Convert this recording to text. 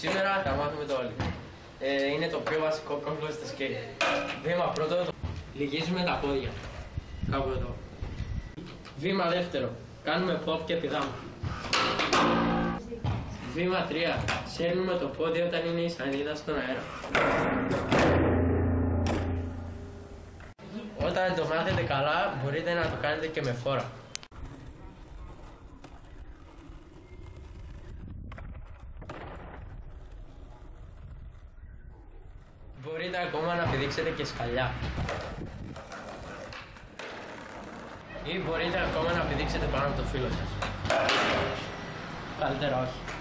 Σήμερα θα μάθουμε το όλοι. Είναι το πιο βασικό κόμπλο στο σκέιτ. Βήμα πρώτο, λυγίζουμε τα πόδια. Κάπου εδώ. Βήμα δεύτερο, κάνουμε pop και πηδάμε. Βήμα 3, σέρνουμε το πόδι όταν είναι η σανίδα στον αέρα. Όταν το μάθετε καλά, μπορείτε να το κάνετε και με φόρα. Μπορείτε ακόμα να πηδήξετε και σκαλιά. Ή μπορείτε ακόμα να πηδήξετε πάνω από το φίλο σας. Καλύτερα όχι.